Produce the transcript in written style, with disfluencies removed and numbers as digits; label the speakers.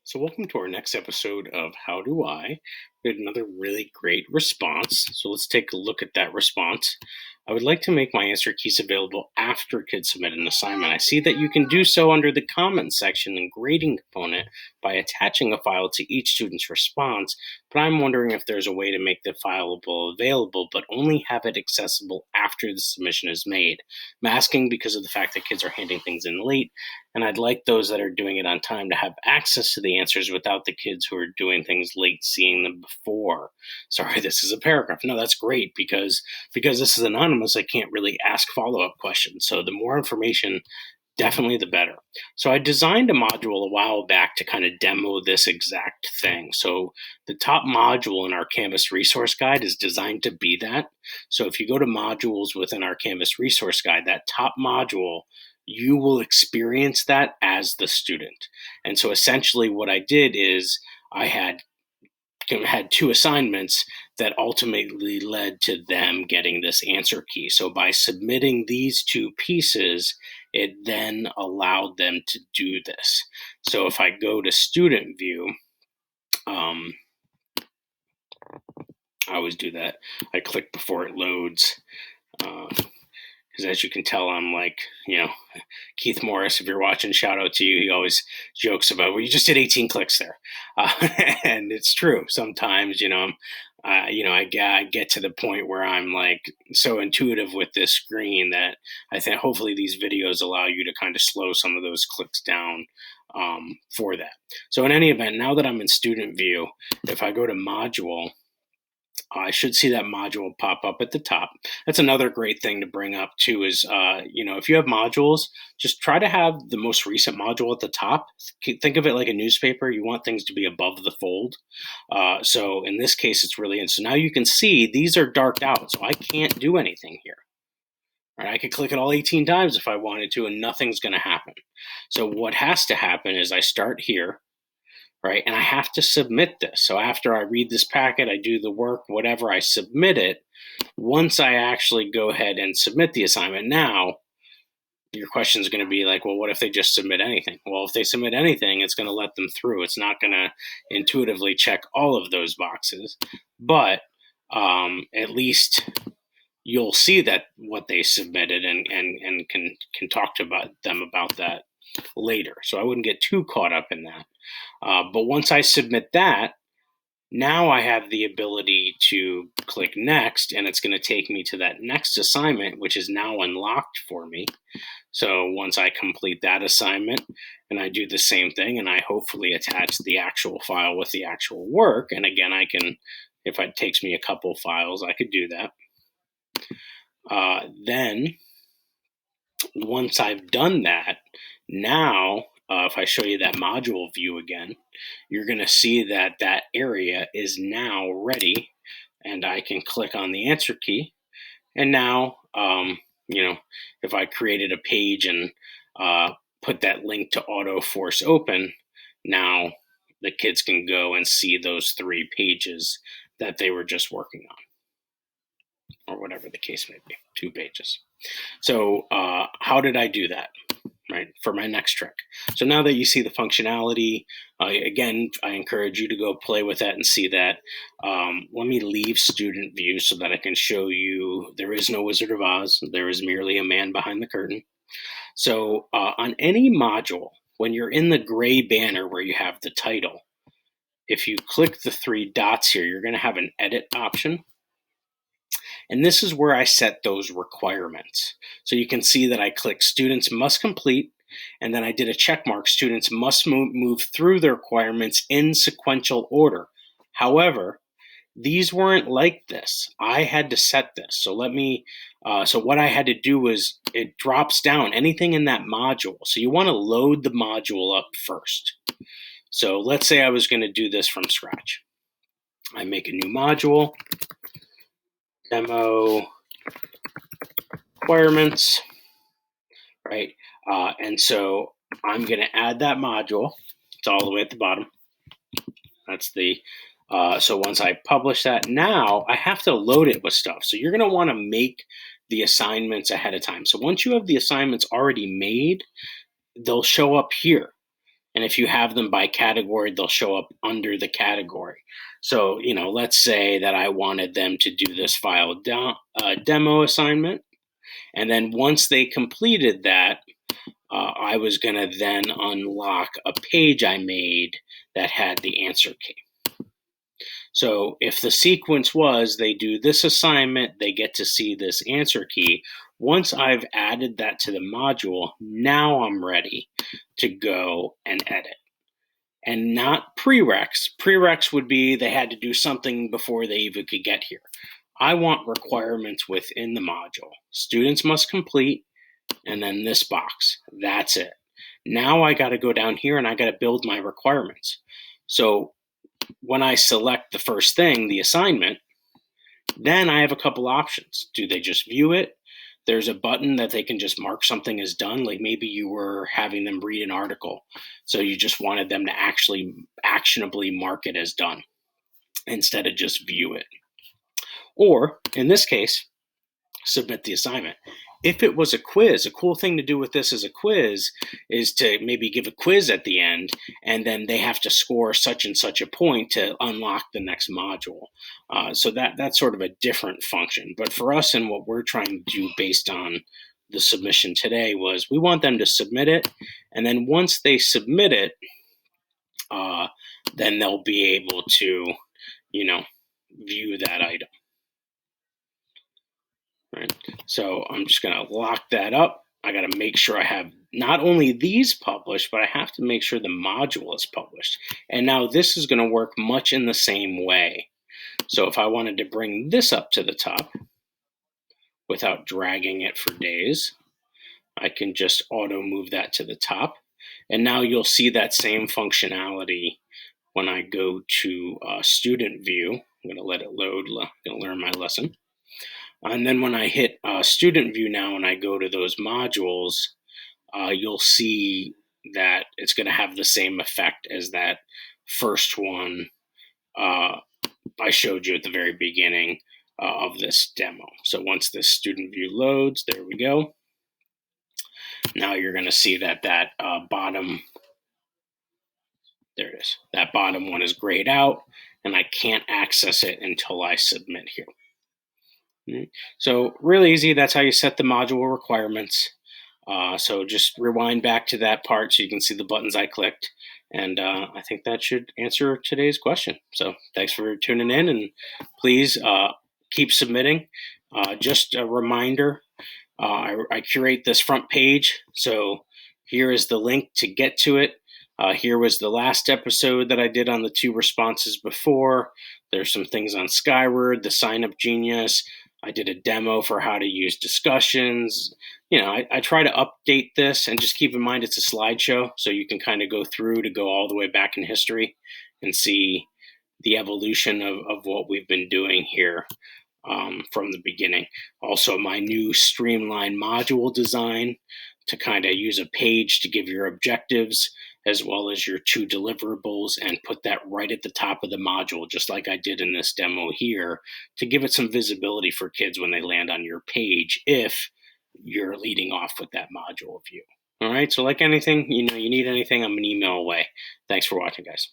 Speaker 1: So, welcome to our next episode of How Do I? We had another really great response. So, let's take a look at that response. I would like to make my answer keys available after kids submit an assignment. I see that you can do so under the comments section and grading component by attaching a file to each student's response, but I'm wondering if there's a way to make the file available but only have it accessible after the submission is made. I'm asking because of the fact that kids are handing things in late, and I'd like those that are doing it on time to have access to the answers without the kids who are doing things late seeing them before. Sorry, this is a paragraph. No, that's great because this is anonymous, I can't really ask follow-up questions. So the more information, definitely the better. So I designed a module a while back to kind of demo this exact thing. So the top module in our Canvas resource guide is designed to be that. So if you go to modules within our Canvas resource guide, that top module, you will experience that as the student. And so essentially what I did is I had two assignments that ultimately led to them getting this answer key. So by submitting these two pieces, it then allowed them to do this. So if I go to student view, I always do that. I click before it loads. Because as you can tell, I'm like, Keith Morris, if you're watching, shout out to you. He always jokes about, well, you just did 18 clicks there. And it's true. Sometimes, I get to the point where I'm like so intuitive with this screen that I think hopefully these videos allow you to kind of slow some of those clicks down for that. So in any event, now that I'm in student view, if I go to module, I should see that module pop up at the top. That's another great thing to bring up too is, if you have modules, just try to have the most recent module at the top. Think of it like a newspaper. You want things to be above the fold. So in this case, it's really, and so now you can see these are darked out. So I can't do anything here. Right? I could click it all 18 times if I wanted to, and nothing's going to happen. So what has to happen is I start here. Right? And I have to submit this. So after I read this packet, I do the work, whatever, I submit it. Once I actually go ahead and submit the assignment, now your question is going to be like, well, what if they just submit anything? Well, if they submit anything, it's going to let them through. It's not going to intuitively check all of those boxes, but at least you'll see that what they submitted and can talk to them about that later. So I wouldn't get too caught up in that. But once I submit that, now I have the ability to click next, and it's going to take me to that next assignment, which is now unlocked for me. So once I complete that assignment and I do the same thing, and I hopefully attach the actual file with the actual work, and again, I can, if it takes me a couple files, I could do that. Then once I've done that, now if I show you that module view again, you're going to see that that area is now ready, and I can click on the answer key. And now, if I created a page and put that link to auto force open, now the kids can go and see those 3 pages that they were just working on, or whatever the case may be, 2 pages. So how did I do that? Right, for my next trick. So now that you see the functionality, again, I encourage you to go play with that and see that. Let me leave student view so that I can show you there is no Wizard of Oz. There is merely a man behind the curtain. So on any module, when you're in the gray banner where you have the title, if you click the 3 dots here, you're going to have an edit option. And this is where I set those requirements. So you can see that I click students must complete, and then I did a check mark, students must move through the requirements in sequential order. However, these weren't like this. I had to set this. So so what I had to do was it drops down anything in that module. So you want to load the module up first. So let's say I was going to do this from scratch. I make a new module. Demo requirements, right? And so I'm going to add that module. It's all the way at the bottom. That's the, so once I publish that, now I have to load it with stuff. So you're going to want to make the assignments ahead of time. So once you have the assignments already made, they'll show up here. And if you have them by category, they'll show up under the category. So, let's say that I wanted them to do this file demo assignment. And then once they completed that, I was going to then unlock a page I made that had the answer key. So if the sequence was they do this assignment, they get to see this answer key. Once I've added that to the module, now I'm ready to go and edit. And not prereqs. Prereqs would be they had to do something before they even could get here. I want requirements within the module. Students must complete, and then this box. That's it. Now I got to go down here and I got to build my requirements. So when I select the first thing, the assignment, then I have a couple options. Do they just view it? There's a button that they can just mark something as done. Like maybe you were having them read an article, so you just wanted them to actually actionably mark it as done instead of just view it. Or in this case, submit the assignment. If it was a quiz, a cool thing to do with this as a quiz is to maybe give a quiz at the end, and then they have to score such and such a point to unlock the next module. So that's sort of a different function. But for us and what we're trying to do based on the submission today was we want them to submit it, and then once they submit it, then they'll be able to, view that item. Right. So I'm just going to lock that up. I got to make sure I have not only these published, but I have to make sure the module is published. And now this is going to work much in the same way. So if I wanted to bring this up to the top without dragging it for days, I can just auto move that to the top. And now you'll see that same functionality when I go to student view. I'm going to let it load. I'm going to learn my lesson. And then when I hit student view now and I go to those modules, you'll see that it's going to have the same effect as that first one I showed you at the very beginning of this demo. So once this student view loads, there we go. Now you're going to see that bottom, there it is. That bottom one is grayed out, and I can't access it until I submit here. So really easy. That's how you set the module requirements. So just rewind back to that part so you can see the buttons I clicked. And I think that should answer today's question. So thanks for tuning in, and please keep submitting. Just a reminder, I curate this front page. So here is the link to get to it. Here was the last episode that I did on the 2 responses before. There's some things on Skyward, the Sign Up Genius. I did a demo for how to use discussions. I try to update this, and just keep in mind it's a slideshow, so you can kind of go through to go all the way back in history and see the evolution of what we've been doing here from the beginning. Also, my new streamlined module design to kind of use a page to give your objectives as well as your 2 deliverables, and put that right at the top of the module, just like I did in this demo here, to give it some visibility for kids when they land on your page if you're leading off with that module view. All right, so like anything, you need anything, I'm an email away. Thanks for watching, guys.